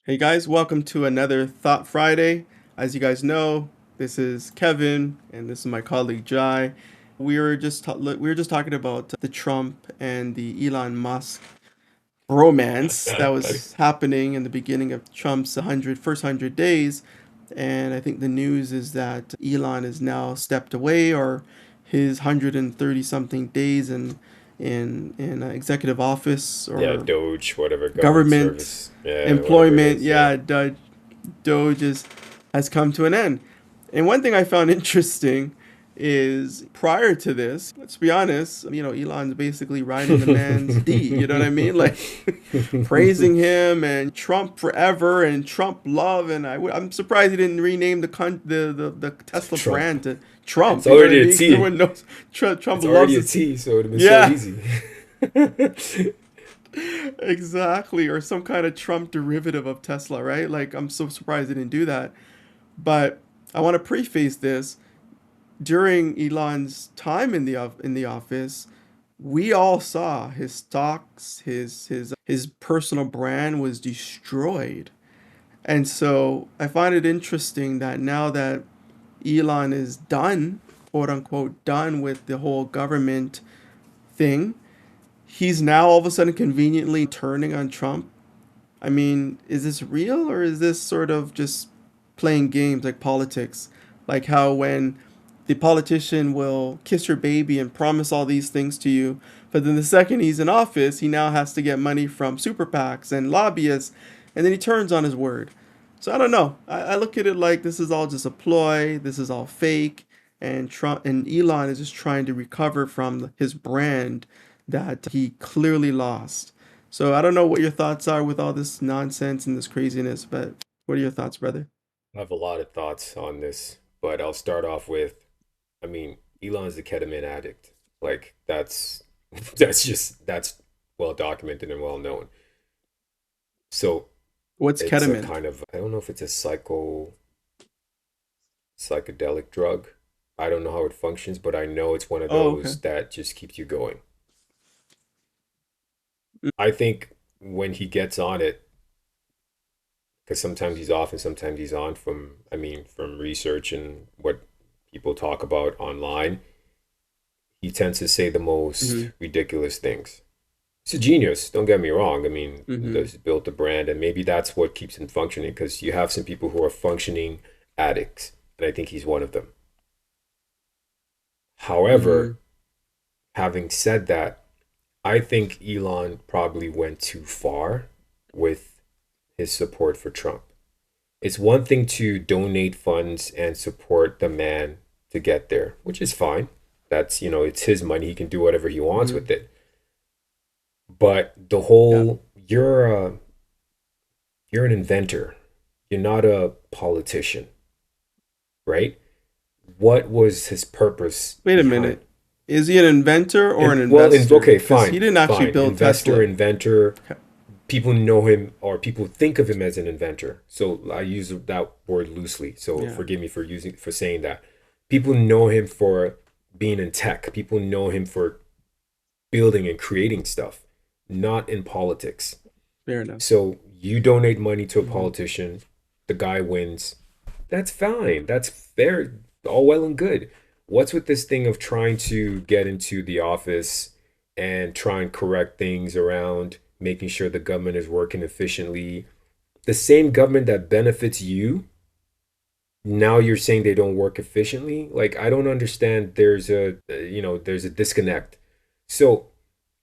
Hey guys, welcome to another Thought Friday. As you guys know, this is Kevin and this is my colleague Jai. We were just talking about the Trump and the Elon Musk romance that was happening in the beginning of Trump's first 100 days, and I think the news is that Elon is now stepped away, or his 130 something days in executive office Yeah, or Doge, whatever, government government service. Yeah, whatever it employment. is. Yeah. Yeah, Doge has come to an end. And one thing I found interesting is prior to this, let's be honest, Elon's basically riding the man's D. You know what I mean? Like praising him and Trump forever and Trump love. And I'm surprised he didn't rename the Tesla Trump. brand to Trump. It's You know what I already a mean? Because T. everyone knows Trump It's loves already a this. T, so it would have been so Yeah. easy. Exactly, or some kind of Trump derivative of Tesla, right? Like, I'm so surprised they didn't do that. But I want to preface this. During Elon's time in the office, we all saw his stocks, his personal brand was destroyed. And so I find it interesting that now that Elon is done, quote unquote, done with the whole government thing, he's now all of a sudden conveniently turning on Trump. I mean, is this real, or is this sort of just playing games like politics? Like how when the politician will kiss your baby and promise all these things to you, but then the second he's in office, he now has to get money from super PACs and lobbyists, and then he turns on his word. So I don't know. I look at it like this is all just a ploy, this is all fake, and Trump and Elon is just trying to recover from his brand that he clearly lost. So I don't know what your thoughts are with all this nonsense and this craziness, but what are your thoughts, brother? I have a lot of thoughts on this, but I'll start off with, Elon's a ketamine addict. Like that's well documented and well known. So What's it's a ketamine? kind of, I don't know if it's a psychedelic drug. I don't know how it functions, but I know it's one of Oh, okay. those that just keeps you going. I think when he gets on it, because sometimes he's off and sometimes he's on from research and what people talk about online, he tends to say the most Mm-hmm. ridiculous things. He's a genius, don't get me wrong. Mm-hmm. He's built a brand, and maybe that's what keeps him functioning because you have some people who are functioning addicts, and I think he's one of them. Mm-hmm. However, having said that, I think Elon probably went too far with his support for Trump. It's one thing to donate funds and support the man to get there, which is fine. It's his money. He can do whatever he wants Mm-hmm. with it. But the Yeah. whole, you're an inventor. You're not a politician, right? What was his purpose Wait a behind? minute. Is he an inventor or an Okay, investor? Because he fine, didn't actually fine. build Investor, Tesla. inventor, Okay. people know him or people think of him as an inventor. So I use that word loosely. So Yeah. forgive me for saying that. People know him for being in tech. People know him for building and creating stuff, not in politics. Fair enough. So you donate money to a Mm-hmm. politician, the guy wins. That's fine. That's fair. All well and good. What's with this thing of trying to get into the office and try and correct things around making sure the government is working efficiently? The same government that benefits you, now you're saying they don't work efficiently? Like, I don't understand. There's a disconnect. So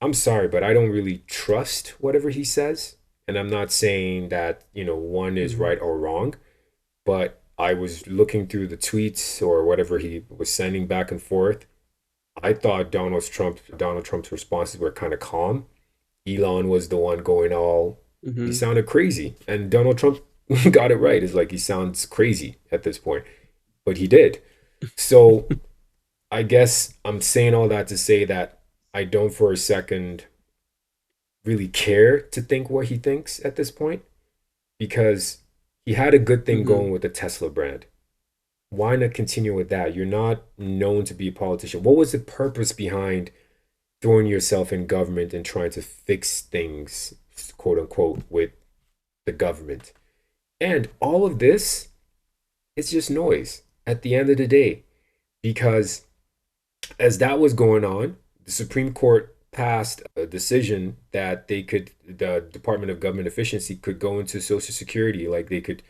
I'm sorry, but I don't really trust whatever he says. And I'm not saying that, one is Mm-hmm. right or wrong, but I was looking through the tweets or whatever he was sending back and forth. I thought Donald Trump's responses were kind of calm. Elon was the one going all, he Mm-hmm. sounded crazy. And Donald Trump got it right. It's like he sounds crazy at this point, but he did. So I guess I'm saying all that to say that I don't for a second really care to think what he thinks at this point because he had a good thing Mm-hmm. going with the Tesla brand. Why not continue with that? You're not known to be a politician. What was the purpose behind throwing yourself in government and trying to fix things, quote unquote, with the government? And all of this, it's just noise at the end of the day. Because as that was going on, the Supreme Court passed a decision that the Department of Government Efficiency could go into Social Security. Like they could,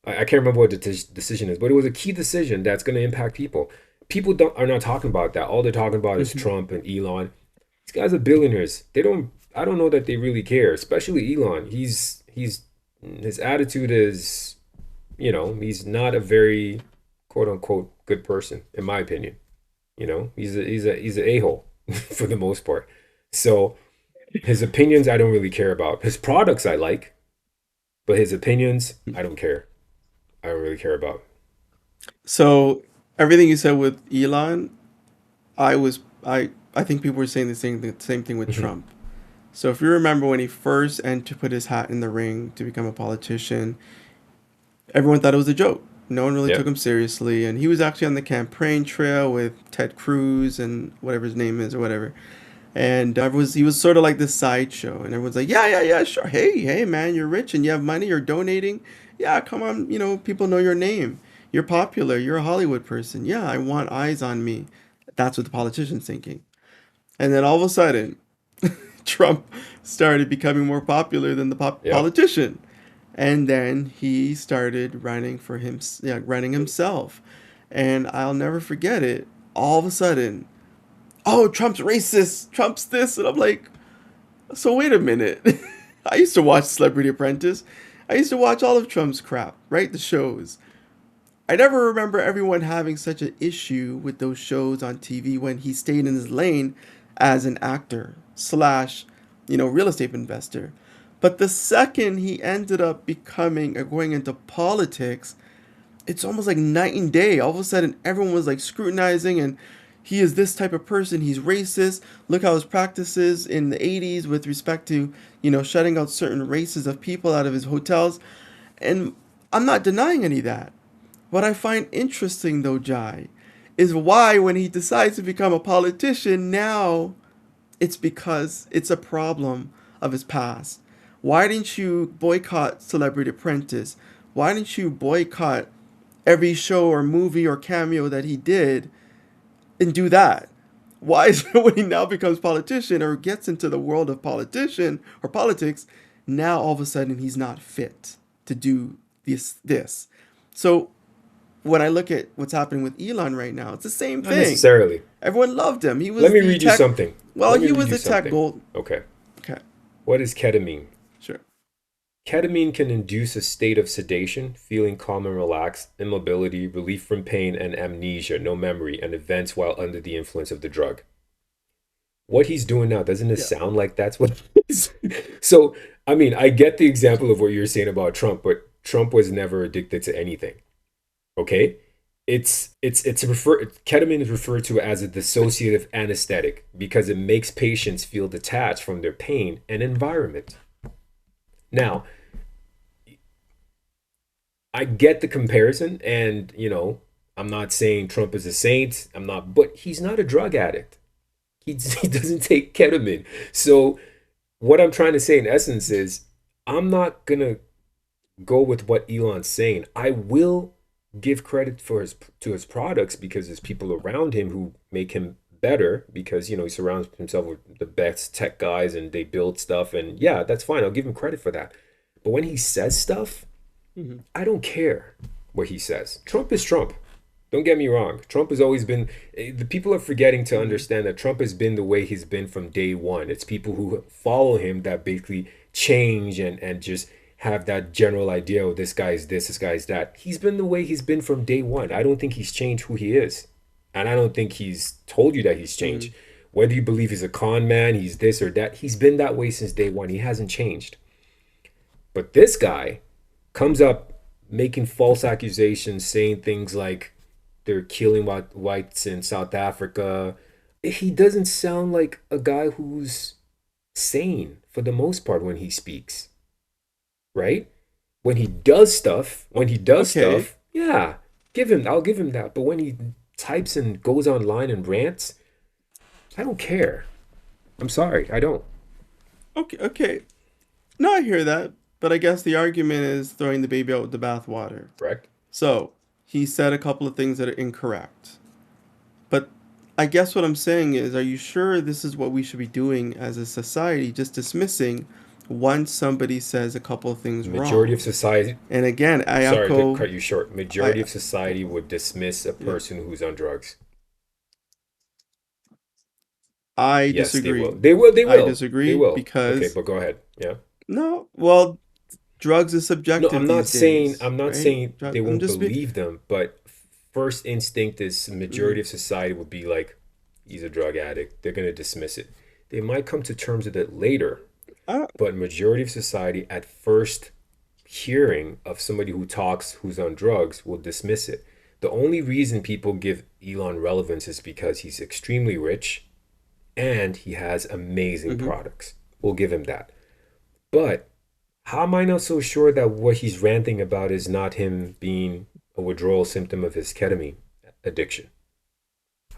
I can't remember what the decision is, but it was a key decision that's going to impact people. People are not talking about that. All they're talking about is Hmm. Trump and Elon. These guys are billionaires. I don't know that they really care, especially Elon. His attitude is, he's not a very quote unquote good person, in my opinion. He's an a-hole for the most part. So his opinions I don't really care about. His products I like, but his opinions I don't care. I don't really care about. So everything you said with Elon, I think people were saying the same thing with Mhm. Trump. So if you remember when he first entered to put his hat in the ring to become a politician, everyone thought it was a joke. No one really took Yep. him seriously, and he was actually on the campaign trail with Ted Cruz and whatever his name is or whatever. And he was sort of like this sideshow, and everyone's like, yeah, yeah, yeah, sure. Hey, man, you're rich and you have money. You're donating. Yeah, come on. People know your name. You're popular. You're a Hollywood person. Yeah, I want eyes on me. That's what the politician's thinking. And then all of a sudden, Trump started becoming more popular than the Yep. politician. And then he started running himself. And I'll never forget it. All of a sudden, oh, Trump's racist, Trump's this. And I'm like, so wait a minute. I used to watch Celebrity Apprentice. I used to watch all of Trump's crap, right? The shows. I never remember everyone having such an issue with those shows on TV when he stayed in his lane as an actor slash, real estate investor. But the second he ended up becoming or going into politics, it's almost like night and day. All of a sudden, everyone was like scrutinizing, and he is this type of person. He's racist. Look how his practices in the 80s with respect to, shutting out certain races of people out of his hotels. And I'm not denying any of that. What I find interesting, though, Jai, is why when he decides to become a politician now, it's because it's a problem of his past. Why didn't you boycott Celebrity Apprentice? Why didn't you boycott every show or movie or cameo that he did and do that? Why is it when he now becomes politician or gets into the world of politician or politics, now all of a sudden he's not fit to do this? So when I look at what's happening with Elon right now, it's the same Not thing. necessarily. Everyone loved him. He Let was me the read you tech. something. Well, Let me he read was you the tech something. gold. Okay. Okay, What is ketamine? sure. Ketamine can induce a state of sedation, feeling calm and relaxed, immobility, relief from pain, and amnesia, no memory, and events while under the influence of the drug. What he's doing now, doesn't it Yeah. sound like that's what it is? So, I mean, I get the example of what you're saying about Trump, but Trump was never addicted to anything. Okay? It's ketamine is referred to as a dissociative anesthetic because it makes patients feel detached from their pain and environment. Now, I get the comparison, and I'm not saying Trump is a saint. I'm not, but he's not a drug addict. He doesn't take ketamine. So what I'm trying to say in essence is I'm not gonna go with what Elon's saying. I will give credit for his products because there's people around him who make him better because he surrounds himself with the best tech guys and they build stuff, and yeah, that's fine. I'll give him credit for that. But when he says stuff, Hmm. I don't care what he says. Trump is Trump. Don't get me wrong. Trump has always been, the people are forgetting to Hmm. understand that Trump has been the way he's been from day one. It's people who follow him that basically change and just have that general idea, oh, this guy's this guy's that. He's been the way he's been from day one. I don't think he's changed who he is. And I don't think he's told you that he's Hmm. changed. Whether you believe he's a con man, he's this or that, he's been that way since day one. He hasn't changed. But this guy comes up making false accusations, saying things like they're killing whites in South Africa. He doesn't sound like a guy who's sane for the most part when he speaks, right? When he does Okay. stuff, yeah, I'll give him that. But when he types and goes online and rants, I don't care. I'm sorry, I don't. Okay. Okay. No, I hear that. But I guess the argument is throwing the baby out with the bathwater. correct? So he said a couple of things that are incorrect. But I guess what I'm saying is, are you sure this is what we should be doing as a society? Just dismissing once somebody says a couple of things Majority of wrong. society, And again, I sorry to echo, cut you short, majority I of society would dismiss a yeah, person who's on drugs. I Yes, they will. disagree. They will. They I will. They disagree will. Okay, because but go ahead. Yeah. no, well, drugs is No, subjective I'm these not saying days, I'm not right? saying they I'm won't just be, believe them, but first instinct is majority mhm. of society would be like, he's a drug addict. They're gonna dismiss it. They might come to terms with it later, I, but majority of society at first hearing of somebody who talks who's on drugs will dismiss it. The only reason people give Elon relevance is because he's extremely rich and he has amazing mhm. products. We'll give him that. But how am I not so sure that what he's ranting about is not him being a withdrawal symptom of his ketamine addiction?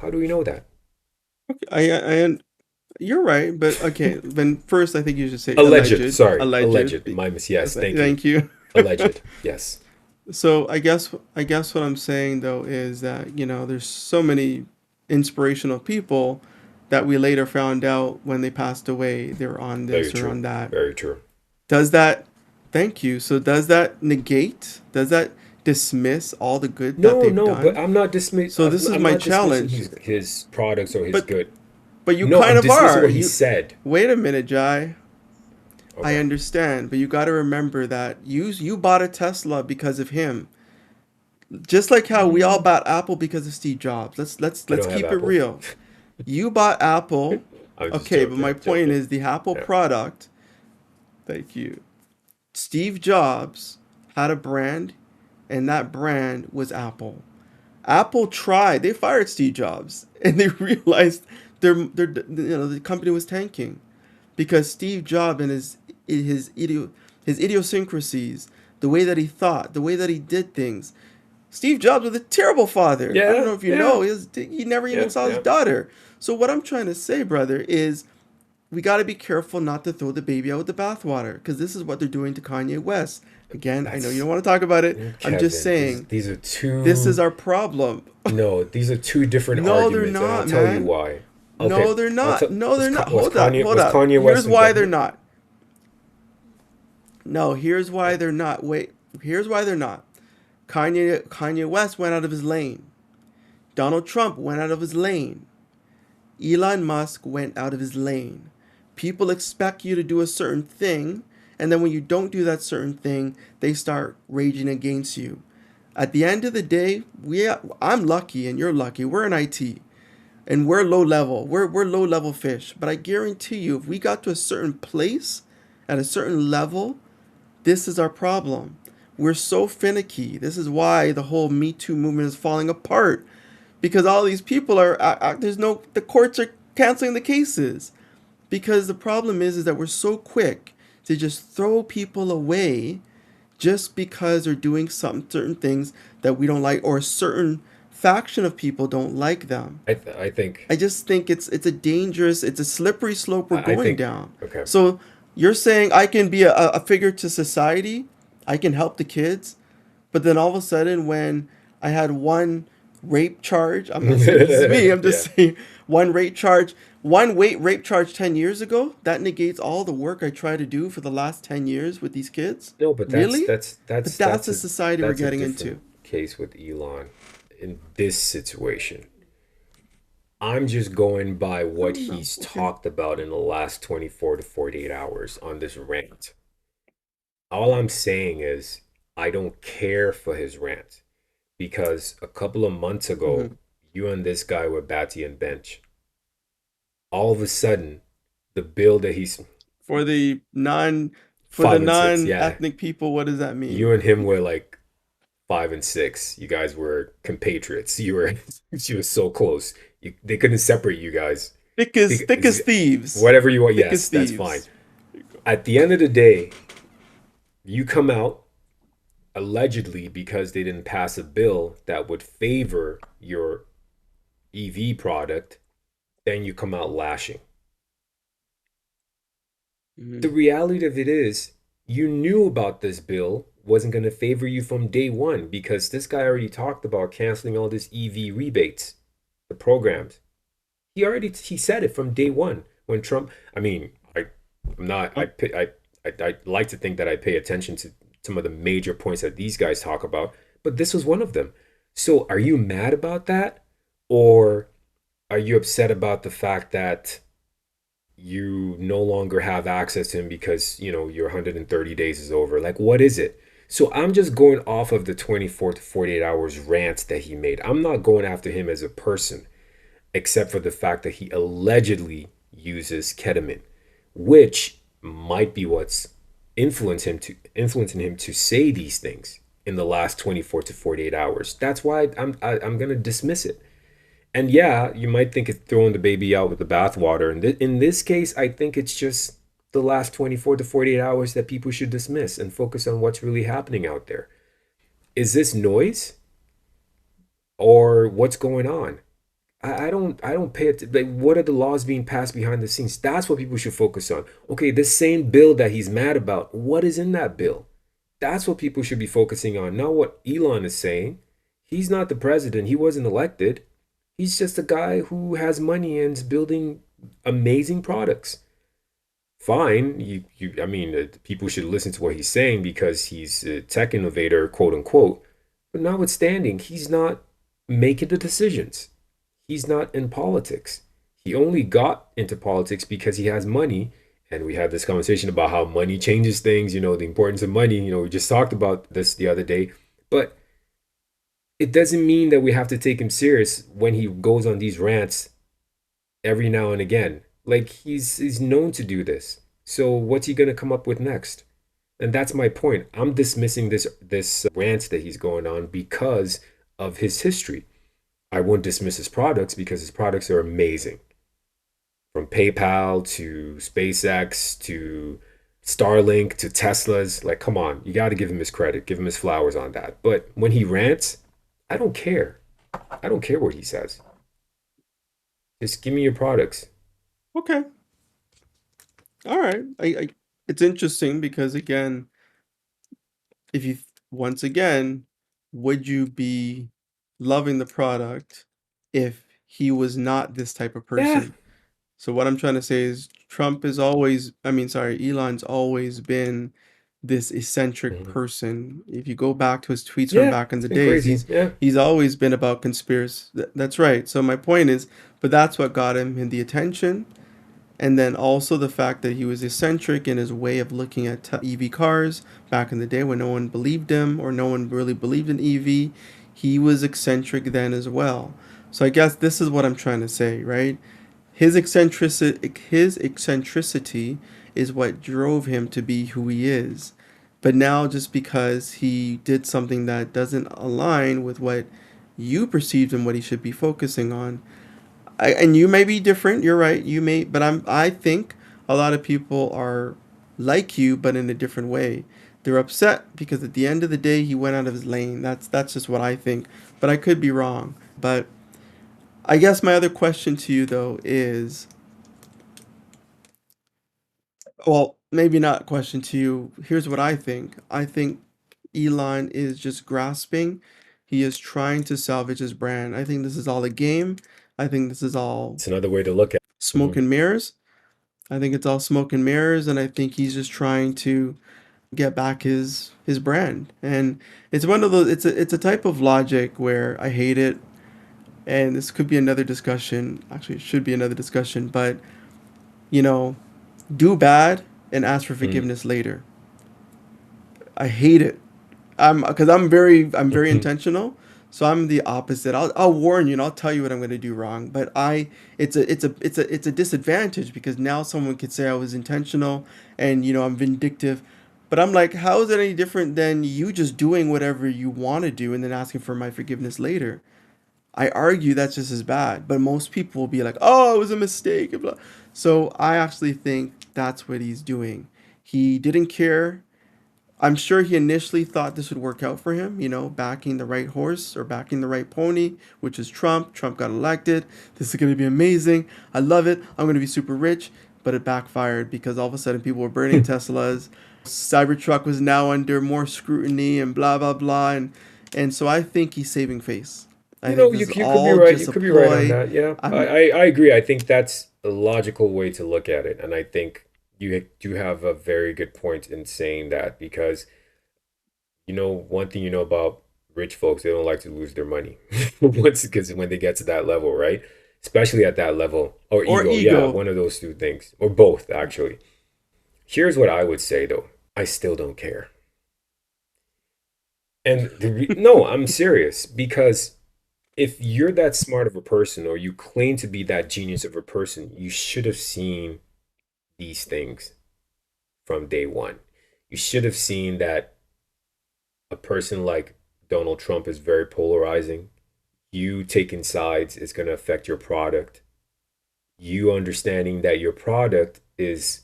How do we know that? You're right, but okay. Then first, I think you should say Alleged, alleged, sorry, alleged. alleged. My mis yes, thank you. Thank you. Alleged, yes. So I guess what I'm saying though is that there's so many inspirational people that we later found out when they passed away they're on Very this or true. on that. Very true. Does that Thank you. So does that negate? Does that dismiss all the good that No, they've no, but done? I'm not dismiss. So this is I'm my not dismissing challenge. his products or his But good. but you No, kind I'm of dismissing are. what he You said. Wait a minute, Jai. I Okay, understand, but you got to remember that you bought a Tesla because of him. Just like how we all bought Apple because of Steve Jobs. I Let's don't have keep it Apple. real. You bought Apple. I'm just Okay, but joking. my I'm point joking. is the Apple Yeah, product. Thank you. Steve Jobs had a brand, and that brand was Apple. Apple tried. They fired Steve Jobs, and they realized the company was tanking because Steve Jobs and his idiosyncrasies, the way that he thought, the way that he did things. Steve Jobs was a terrible father. I don't yeah, know if you yeah, know, he never even yeah, saw his yeah. daughter. So what I'm trying to say, brother, is we got to be careful not to throw the baby out with the bathwater because this is what they're doing to Kanye West. Again, I know you That's don't want to talk about it. I'm just Kevin. saying These are this is two. our problem. No, these are two different No, they're arguments, and I'll not, tell you man. why. No, Okay, they're I'll not. tell. No, they're not. Was Kanye Hold up. Kanye West Here's in why they're government? not. No, here's why they're not. Wait, here's why they're not. Kanye West went out of his lane. Donald Trump went out of his lane. Elon Musk went out of his lane. People expect you to do a certain thing, and then when you don't do that certain thing, they start raging against you. At the end of the day, I'm lucky and you're lucky. We're in IT and we're low level. We're low level fish. But I guarantee you, if we got to a certain place at a certain level, this is our problem. We're so finicky. This is why the whole Me Too movement is falling apart because all these people there's no the courts are canceling the cases because the problem is that we're so quick to just throw people away just because they're doing some certain things that we don't like or a certain faction of people don't like them. I think. I just think it's a slippery slope we're I going think. down. Okay. So you're saying I can be a figure to society, I can help the kids, but then all of a sudden when I had one rape charge, I'm not saying this is me, I'm Yeah. just saying one rape charge 10 years ago, that negates all the work I try to do for the last 10 years with these kids? No, but Really? But that's the a society we're getting different into. case with Elon in this situation. I'm just going by I what don't know. he's Okay. talked about in the last 24 to 48 hours on this rant. All I'm saying is I don't care for his rant because a couple of months ago, Hmm. you and this guy were batty and bench. All of a sudden, the bill that he's For the non for the 5 and 6, yeah, non-ethnic people, what does that you mean? and him were like 5 and 6. You guys were compatriots. You were so close. They couldn't separate you guys. Thick as thieves. Whatever you want, Thick as yes, that's fine. thieves. At the end of the day, you come out allegedly because they didn't pass a bill that would favor your EV product, then you come out lashing. The Hmm. reality of it is, You knew about this bill wasn't going to favor you from day one because this guy already talked about canceling all this EV rebates, the programs. He said it from day one when Trump. I mean, I'm not. Oh, I like to think that I pay attention to some of the major points that these guys talk about, but this was one of them. So, are you mad about that, or are you upset about the fact that you no longer have access to him because your 130 days is over? Like, what is it? So I'm just going off of the 24 to 48 hours rants that he made. I'm not going after him as a person, except for the fact that he allegedly uses ketamine, which might be what's influencing him to say these things in the last 24 to 48 hours. That's why I'm going to dismiss it. And yeah, you might think it's throwing the baby out with the bathwater. And in this case, I think it's just the last 24 to 48 hours that people should dismiss and focus on what's really happening out there. Is this noise or what's going on? I don't pay it. Like, what are the laws being passed behind the scenes? That's what people should focus on. Okay, this same bill that he's mad about, what is in that bill? That's what people should be focusing on, not what Elon is saying. He's not the president. He wasn't elected. He's just a guy who has money and is building amazing products. Fine, I mean, people should listen to what he's saying because he's a tech innovator, quote unquote. But notwithstanding, he's not making the decisions. He's not in politics. He only got into politics because he has money. And we had this conversation about how money changes things, the importance of money. We just talked about this the other day. But it doesn't mean that we have to take him serious when he goes on these rants every now and again. Like he's known to do this. So what's he gonna come up with next? And that's my point. I'm dismissing this rant that he's going on because of his history. I won't dismiss his products because his products are amazing. From PayPal to SpaceX to Starlink to Tesla's. Like, come on, you got to give him his credit, give him his flowers on that. But when he rants, I don't care. I don't care what he says. Just give me your products. okay. All right. It's interesting because again, if you once again, would you be loving the product if he was not this type of Yeah. person? So what I'm trying to say is Trump is always, I mean, sorry, Elon's always been this eccentric Mhm. person. If you go back to his tweets from Yeah. back in It's the been days, crazy. he's Yeah. he's always been about conspiracy. That's right. So my point is, but that's what got him in the attention. And then also the fact that he was eccentric in his way of looking at EV cars back in the day when no one believed him or no one really believed in EV. He was eccentric then as well. So I guess this is what I'm trying to say, right? His eccentricity is what drove him to be who he is. But now just because he did something that doesn't align with what you perceived and what he should be focusing on, and you may be different. You're right. You may, but I think a lot of people are like you, but in a different way. They're upset because at the end of the day, he went out of his lane. That's just what I think. But I could be wrong. But I guess my other question to you though is, well, maybe not question to you. Here's what I think. I think Elon is just grasping. He is trying to salvage his brand. I think this is all a game. I think this is all It's another way to look at it. smoke and mirrors. I think it's all smoke and mirrors, and I think he's just trying to get back his brand. And it's one of those. It's a type of logic where I hate it, and this could be another discussion. Actually, it should be another discussion. But you know, do bad and ask for Mm. forgiveness later. I hate it. I'm very Mhm. intentional. So I'm the opposite. I'll warn you and I'll tell you what I'm going to do wrong. But it's a disadvantage because now someone could say I was intentional and I'm vindictive. But I'm like, how is it any different than you just doing whatever you want to do and then asking for my forgiveness later? I argue that's just as bad. But most people will be like, oh, it was a mistake. Blah. So I actually think that's what he's doing. He didn't care. I'm sure he initially thought this would work out for him, backing the right horse or backing the right pony, which is Trump. Trump got elected. This is going to be amazing. I love it. I'm going to be super rich. But it backfired because all of a sudden people were burning Teslas. Cybertruck was now under more scrutiny and blah blah blah, and so I think he's saving face. I You think know, this is you could be all right. You just a could be right on ploy. that. Yeah, I'm I agree. I think that's a logical way to look at it, and I think you do have a very good point in saying that because one thing you know about rich folks, they don't like to lose their money once because when they get to that level, right? Especially at that level, or or ego. Yeah, ego. one of those two things, or both actually. Here's what I would say though. I still don't care. And no, I'm serious because if you're that smart of a person or you claim to be that genius of a person, you should have seen these things from day one. You should have seen that a person like Donald Trump is very polarizing. You taking sides is going to affect your product. You understanding that your product is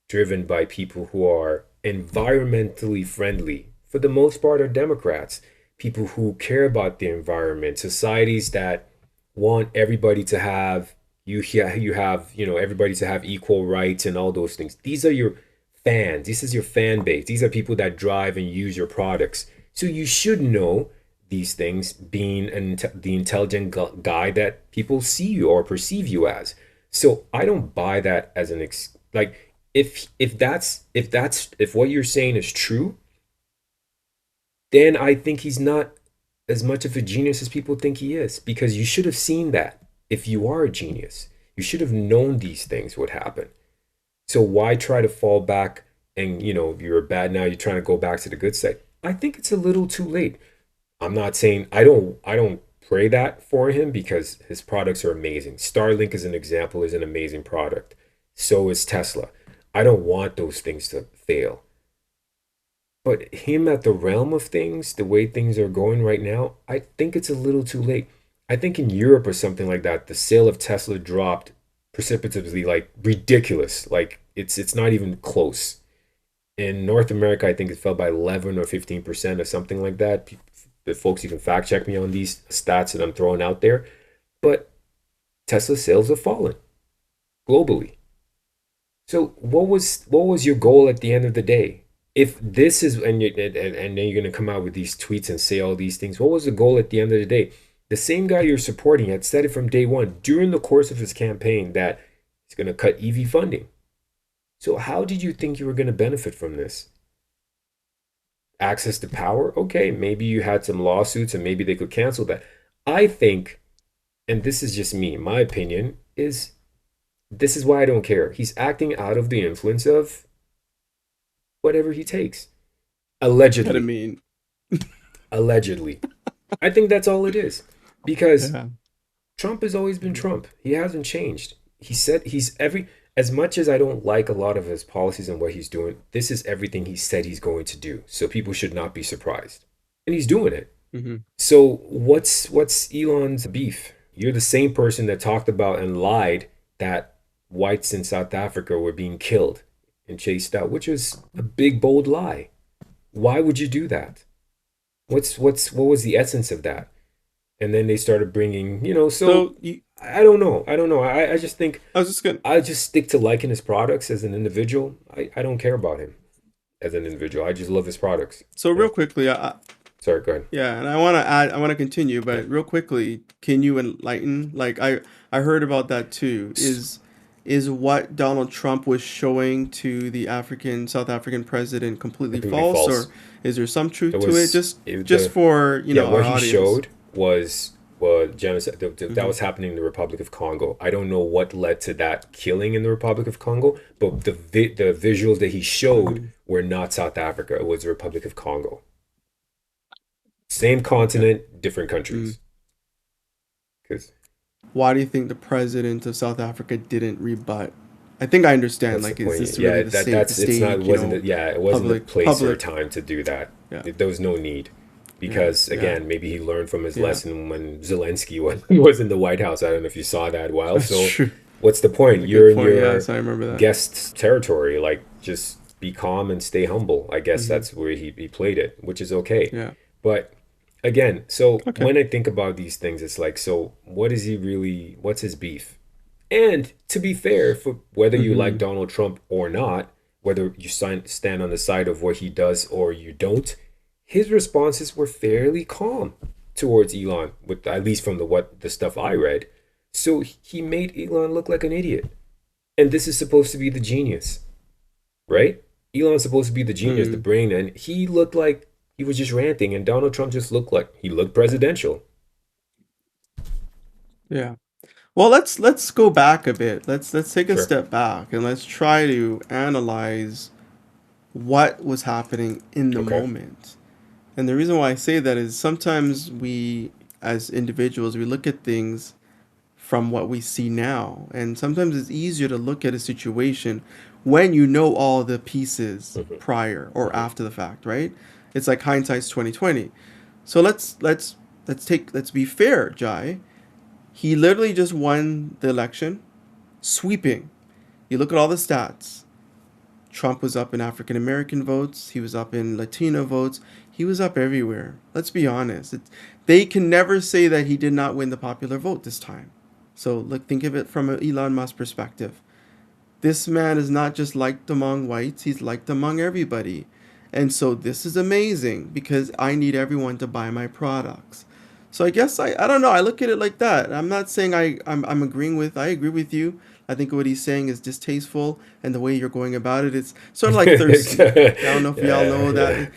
driven by people who are environmentally friendly, for the most part, are Democrats, people who care about the environment, societies that want everybody to have everybody to have equal rights and all those things. These are your fans. This is your fan base. These are people that drive and use your products. So you should know these things, being the intelligent guy that people see you or perceive you as. So I don't buy that as like if what you're saying is true, then I think he's not as much of a genius as people think he is because you should have seen that. If you are a genius, you should have known these things would happen. So why try to fall back and you're bad now, you're trying to go back to the good side? I think it's a little too late. I'm not saying I don't pray that for him because his products are amazing. Starlink as an example is an amazing product. So is Tesla. I don't want those things to fail. But him at the realm of things, the way things are going right now, I think it's a little too late. I think in Europe or something like that, the sale of Tesla dropped precipitously, like ridiculous. Like it's not even close. In North America, I think it fell by 11 or 15% or something like that. The folks, you can fact check me on these stats that I'm throwing out there. But Tesla sales have fallen globally. So what was your goal at the end of the day? If this is and then you're gonna come out with these tweets and say all these things, what was the goal at the end of the day? The same guy you're supporting had said it from day one during the course of his campaign that he's gonna cut EV funding. So how did you think you were gonna benefit from this? Access to power? Okay, maybe you had some lawsuits and maybe they could cancel that. I think, and this is just me, my opinion, is this is why I don't care. He's acting out of the influence of whatever he takes. Allegedly. Ketamine. Allegedly. I think that's all it is. Because Yeah. Trump has always been Trump. He hasn't changed. He said as much as I don't like a lot of his policies and what he's doing, this is everything he said he's going to do. So people should not be surprised. And he's doing it. Mm-hmm. So what's Elon's beef? You're the same person that talked about and lied that whites in South Africa were being killed and chased out, which is a big bold lie. Why would you do that? What was the essence of that? And then they started bringing, so So you, I don't know. I don't know. I just think I was just gonna. I just stick to liking his products as an individual. I don't care about him as an individual. I just love his products. So Yeah. real quickly, Sorry, go ahead. yeah, and I want to continue, Yeah. but real quickly, can you enlighten? Like I heard about that too. Is what Donald Trump was showing to the South African president completely Completely false, or false. is there some It truth to it? was Just for yeah, our what he audience. showed was genocide. That Hmm. was happening in the Republic of Congo. I don't know what led to that killing in the Republic of Congo, but the visuals that he showed were not South Africa. It was the Republic of Congo. Same Okay. continent, different Mm. countries. Because Why do you think the president of South Africa didn't rebut? I think I understand. that's the Like, is point. this really Yeah, the that's it's not stake? it wasn't the, yeah, it wasn't the place or Public. time to do that. Yeah, There was no need. yeah, Because yeah, again, maybe he learned from his yeah. lesson when Zelensky was in the White House. I don't know if you saw that while. That's So true. what's the That's point? a You're good in point. your Yes, I remember that. guest territory. Like just be calm and stay humble. I guess Hmm. that's where he played it, which is okay. Yeah. But again, so Okay. when I think about these things, it's like, so what is he really, what's his beef? And to be fair, for whether you like Hmm. Donald Trump or not, whether you stand on the side of what he does or you don't, his responses were fairly calm towards Elon, with at least from the stuff I read. So he made Elon look like an idiot. And this is supposed to be the genius, right? Elon's supposed to be the genius, the Mm, brain, and he looked like he was just ranting, and Donald Trump just looked like he looked presidential. yeah. Well, let's go back a bit. Let's take a Sure. step back and let's try to analyze what was happening in the Okay. moment. And the reason why I say that is sometimes we, as individuals, we look at things from what we see now. And sometimes it's easier to look at a situation when you know all the pieces Hmm. prior or Hmm. after the fact, right? It's like hindsight's 2020. So let's be fair, Jai. He literally just won the election, sweeping. You look at all the stats. Trump was up in African American votes. He was up in Latino votes. He was up everywhere. Let's be honest. They can never say that he did not win the popular vote this time. So look, think of it from an Elon Musk perspective. This man is not just liked among whites, he's liked among everybody. And so this is amazing because I need everyone to buy my products. So I guess I don't know, I look at it like that. I'm not saying I'm agreeing with I agree with you. I think what he's saying is distasteful and the way you're going about it, it's sort of like thirsty. I don't know if y'all Yeah, know yeah. that.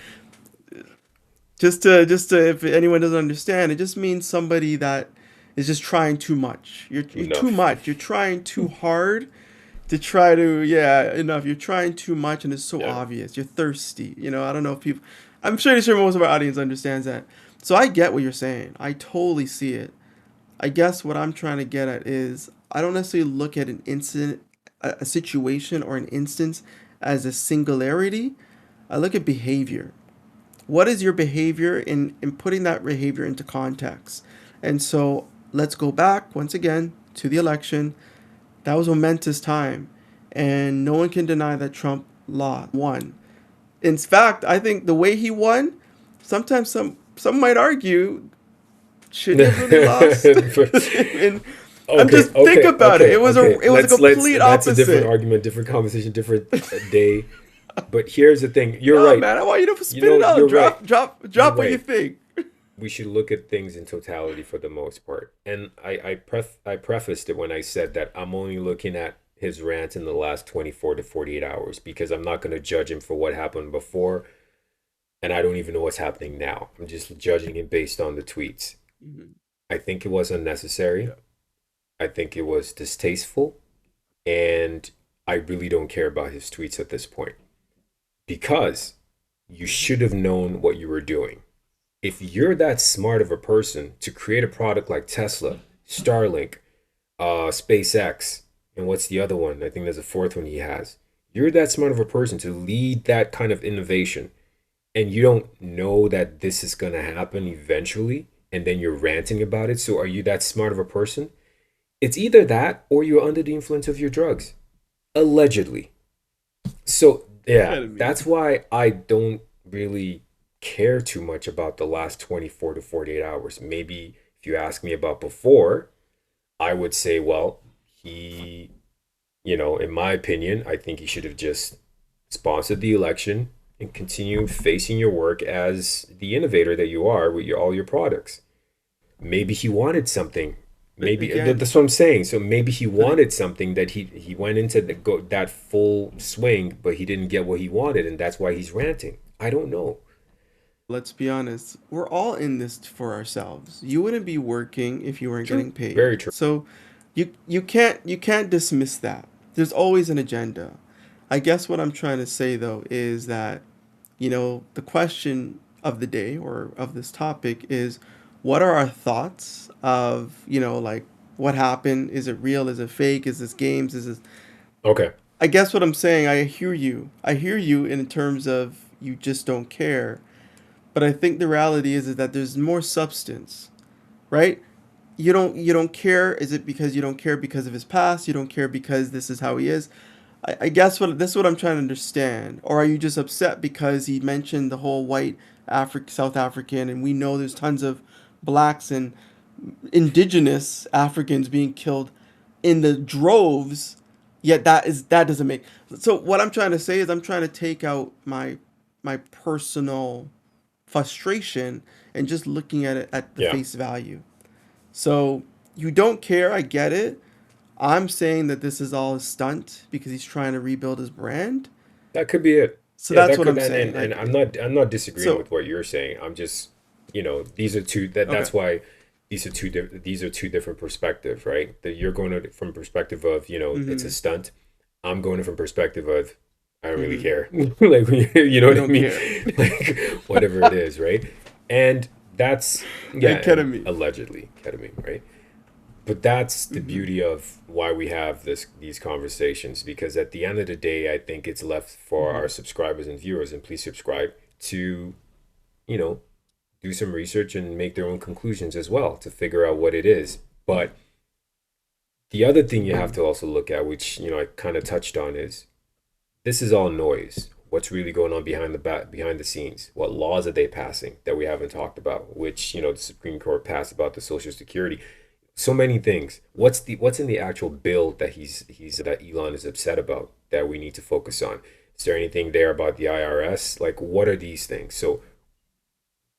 If anyone doesn't understand, it just means somebody that is just trying too much. You're too Enough. much. You're trying too hard to try to yeah enough. You're trying too much and it's so Yeah. obvious. You're thirsty. I don't know if people. I'm sure most of our audience understands that. So I get what you're saying. I totally see it. I guess what I'm trying to get at is I don't necessarily look at an incident, a situation or an instance as a singularity. I look at behavior. What is your behavior in putting that behavior into context? And so let's go back once again to the election. That was a momentous time, and no one can deny that Trump won. In fact, I think the way he won, sometimes some might argue, should he have really lost? And I'm Okay, just think okay, about it. okay, okay. It was a Let's complete that's a different opposite. argument, different conversation, different day. But here's the thing. You're No, right. man, I want you to You spit know, it out. you're right. You're Drop what you right. think. We should look at things in totality for the most part. And I prefaced it when I said that I'm only looking at his rant in the last 24 to 48 hours because I'm not going to judge him for what happened before, and I don't even know what's happening now. I'm just judging him based on the tweets. Mhm. I think it was unnecessary. Yeah. I think it was distasteful, and I really don't care about his tweets at this point because you Mhm. should have known what you were doing. If you're that smart of a person to create a product like Tesla, Starlink, SpaceX, and what's the other one? I think there's a fourth one he has. You're that smart of a person to lead that kind of innovation, and you don't know that this is going to happen eventually, and then you're ranting about it. So, are you that smart of a person? It's either that or you're under the influence of your drugs, allegedly. So, yeah, Ketamine. that's why I don't really care too much about the last 24 to 48 hours. Maybe if you ask me about before, I would say, well, he, in my opinion, I think he should have just sponsored the election and continue facing your work as the innovator that you are with all your products. Maybe he wanted something. But Maybe again, that's what I'm saying. So maybe he but wanted something that he went into that full swing, but he didn't get what he wanted, and that's why he's ranting. I don't know. let's be honest, we're all in this for ourselves. You wouldn't be working if you weren't True. getting paid. Very true. So you can't dismiss that. There's always an agenda. I guess what I'm trying to say though is that, the question of the day or of this topic is what are our thoughts of, like what happened? Is it real? Is it fake? Is this games? Is this Okay. I guess what I'm saying, I hear you. I hear you in terms of you just don't care. But I think the reality is that there's more substance, right? You don't care. Is it because you don't care because of his past? You don't care because this is how he is? I guess what this is what I'm trying to understand. Or are you just upset because he mentioned the whole white South African, and we know there's tons of blacks and indigenous Africans being killed in the droves, Yeah, that doesn't make. So what I'm trying to say is I'm trying to take out my personal frustration and just looking at it at the Yeah, face value. So you don't care, I get it. I'm saying that this is all a stunt because he's trying to rebuild his brand. that could be it. So Yeah, that's that what could, I'm saying. and Like, I'm not disagreeing so with what you're saying. I'm just, these are two that okay. that's why these are two different perspectives, right? That you're going to from perspective of, it's a Mm-hmm. stunt. I'm going from perspective of I don't really Mm-hmm. care. Like, you know You what I don't mean? care. Like whatever it is, right? And that's yeah, And and ketamine. allegedly ketamine, right? But that's the Mm-hmm. beauty of why we have these conversations, because at the end of the day, I think it's left for Mm-hmm. our subscribers and viewers, and please subscribe, to you know do some research and make their own conclusions as well to figure out what it is. But the other thing you have Mm-hmm. to also look at, which I kind of touched on, is this is all noise. What's really going on behind the scenes? What laws are they passing that we haven't talked about? Which the Supreme Court passed about the Social Security. So many things. What's in the actual bill that that Elon is upset about that we need to focus on? Is there anything there about the IRS? Like, what are these things? So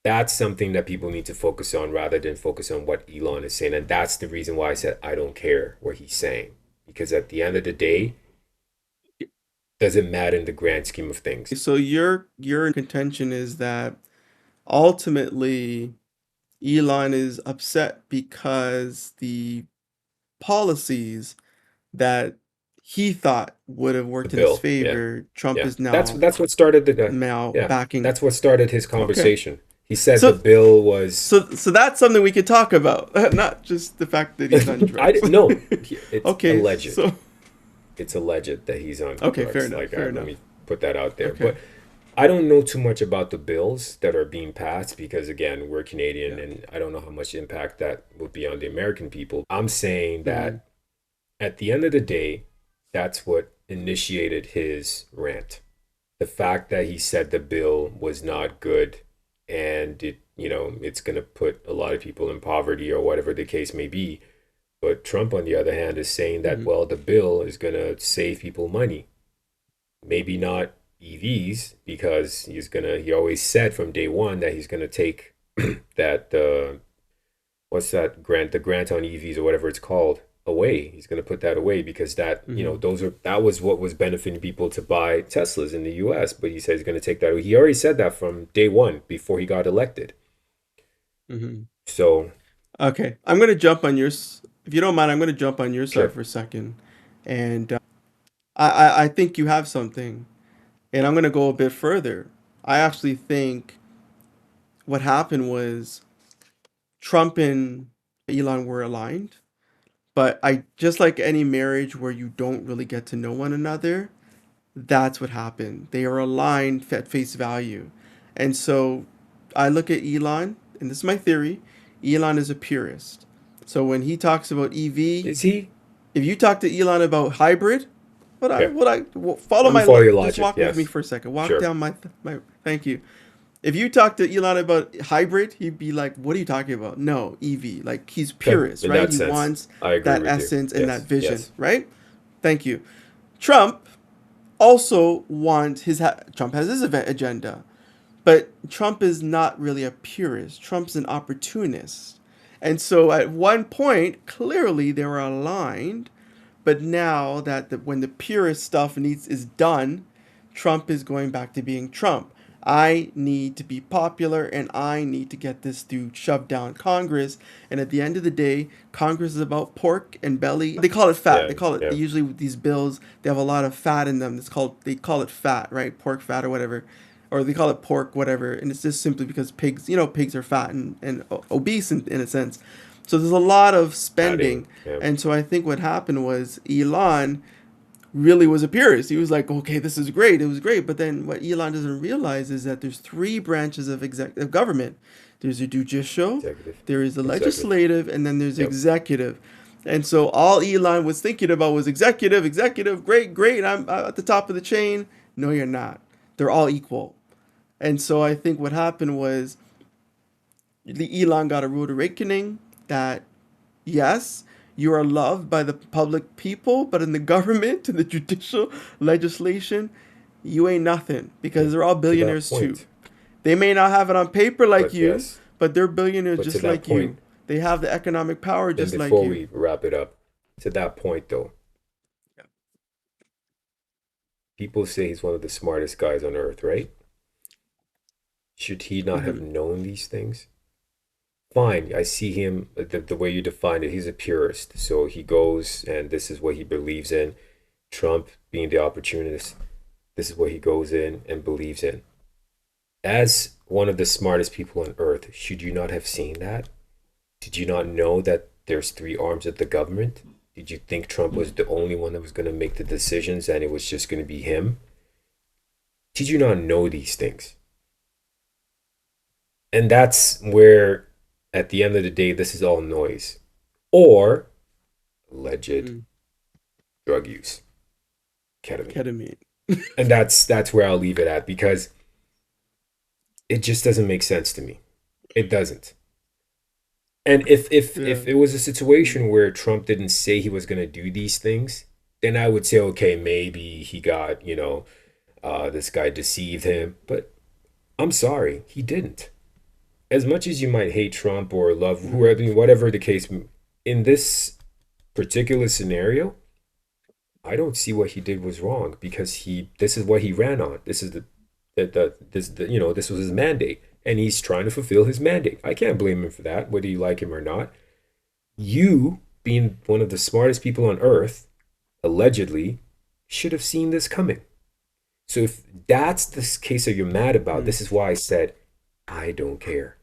that's something that people need to focus on rather than focus on what Elon is saying. And that's the reason why I said I don't care what he's saying. Because at the end of the day, doesn't matter in the grand scheme of things. So your contention is that ultimately Elon is upset because the policies that he thought would have The worked in his bill, yeah. favor, Trump Yeah. is That's what started yeah. backing. That's what started his Okay. conversation. He said the So bill was so that's something we could talk about, not just the fact that he's on I drugs. didn't no. It's Okay, alleged. so It's alleged that he's on okay, fair drugs. enough, Like, fair let enough. me put that out there. Okay. But I don't know too much about the bills that are being passed because, again, we're Canadian Yeah. and I don't know how much impact that would be on the American people. I'm saying Mm-hmm. that at the end of the day, that's what initiated his rant. The fact that he said the bill was not good and it's going to put a lot of people in poverty or whatever the case may be. But Trump, on the other hand, is saying that, Mm-hmm. well, the bill is going to save people money. Maybe not EVs, because he always said from day one that he's going to take that, what's that grant, the grant on EVs or whatever it's called, away. He's going to put that away because Mm-hmm. that was what was benefiting people to buy Teslas in the US. But he said he's going to take that away. He already said that from day one before he got elected. Mm-hmm. So, Okay, I'm gonna jump on if you don't mind, I'm gonna jump on your side sure. for a second, and I think you have something, and I'm gonna go a bit further. I actually think what happened was Trump and Elon were aligned, but I just like any marriage where you don't really get to know one another, that's what happened. They are aligned at face value. And so I look at Elon, and this is my theory. Elon is a purist. So when he talks about EV, Is he? if you talk to Elon about hybrid, Okay. follow Let me my follow your just logic. walk with me Yes. for a second. Walk Sure. down my thank you. If you talk to Elon about hybrid, he'd be like, "What are you talking about? No, EV." Like he's Okay. purist, In right? that He sense, wants I agree that with you. essence and that Yes. vision, Yes. right? Thank you. Trump also wants Trump has his agenda, but Trump is not really a purist. Trump's an opportunist. And so at one point, clearly they were aligned, but now that when the purist stuff is done, Trump is going back to being Trump. I need to be popular and I need to get this through shoved down Congress. And at the end of the day, Congress is about pork and belly. They call it fat. Yeah. They call it Yeah. usually with these bills, they have a lot of fat in them. They call it fat, right? Pork fat or whatever. Or they call it pork, whatever. And it's just simply because pigs are fat and obese in a sense. So there's a lot of Adding. spending. Yeah. And so I think what happened was Elon really was a purist. He was like, okay, this is great. It was great. But then what Elon doesn't realize is that there's three branches of government. There's a judicial, Executive. there is the Executive. legislative, and then there's Yep. executive. And so all Elon was thinking about was executive, executive, great, great. I'm at the top of the chain. No, you're not. They're all equal. And so I think what happened was the Elon got a rude awakening that yes, You are loved by the public people, but in the government, in the judicial legislation, you ain't nothing because Well, they're all to that billionaires too. point, They may not have it on paper like but you, yes, but they're billionaires but to just that like you. point, They have the economic power then just like before you. we wrap it up, to that point though, people say he's one of the smartest guys on earth, right? Should he not have Hmm. known these things? Fine, I see him the way you defined it. He's a purist, so he goes and this is what he believes in. Trump being the opportunist, this is what he goes in and believes in. As one of the smartest people on earth, should you not have seen that? Did you not know that there's three arms of the government? Did you think Trump was the only one that was going to make the decisions and it was just going to be him? Did you not know these things? And that's where, at the end of the day, this is all noise or alleged Hmm. drug use, ketamine. Ketamine. And that's where I'll leave it at because it just doesn't make sense to me. It doesn't. And Yeah. if it was a situation where Trump didn't say he was going to do these things, then I would say, okay, maybe he got, this guy deceived him. But I'm sorry, he didn't. As much as you might hate Trump or love Mm. whoever, whatever the case, in this particular scenario, I don't see what he did was wrong because this is what he ran on. This is this was his mandate, and he's trying to fulfill his mandate. I can't blame him for that, whether you like him or not. You, being one of the smartest people on earth, allegedly, should have seen this coming. So if that's the case that you're mad about, Mm. this is why I said I don't care.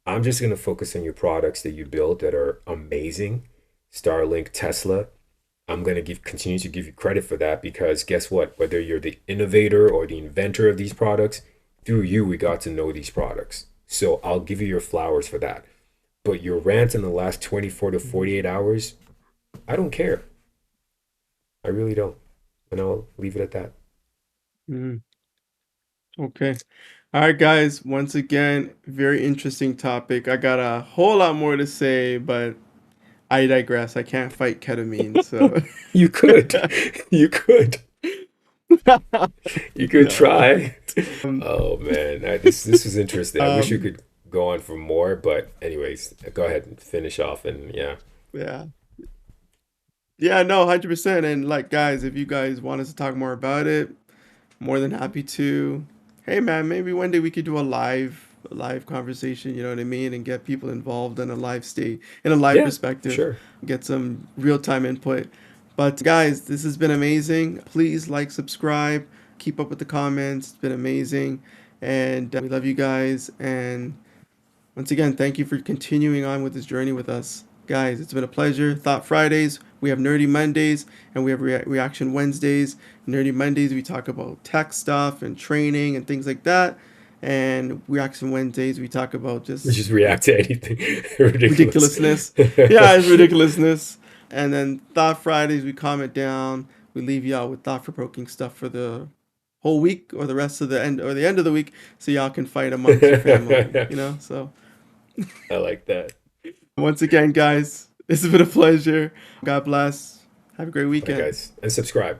I'm just gonna focus on your products that you build that are amazing. Starlink, Tesla. I'm gonna continue to give you credit for that because guess what? Whether you're the innovator or the inventor of these products, through you we got to know these products. So I'll give you your flowers for that. But your rant in the last 24 to Mm. 48 hours, I don't care. I really don't. And I'll leave it at that. Mm. Okay. All right, guys. Once again, very interesting topic. I got a whole lot more to say, but I digress. I can't fight ketamine, so You could. You could. You could no. try. Um, Oh man, this was interesting. I wish we um, could go on for more, but anyways, go ahead and finish off and yeah. yeah. Yeah, no, 100%. And like, guys, if you guys want us to talk more about it, more than happy to. Hey, man, maybe one day we could do a live conversation, you know what I mean? And get people involved in a live state, in a live Yeah, perspective, sure. get some real-time input. But guys, this has been amazing. Please like, subscribe, keep up with the comments. It's been amazing. And we love you guys. And once again, thank you for continuing on with this journey with us. Guys, it's been a pleasure. Thought Fridays, we have Nerdy Mondays, and we have Reaction Wednesdays. Nerdy Mondays, we talk about tech stuff and training and things like that. And Reaction Wednesdays, we talk about Just just react to anything ridiculous. ridiculousness. Yeah, it's ridiculousness. And then Thought Fridays, we comment down. We leave y'all with thought-provoking stuff for the whole week or the rest of the end of the week so y'all can fight amongst your family, you know? So I like that. once again, guys, this has been a pleasure. God bless. Have a great Bye, weekend. guys, and subscribe.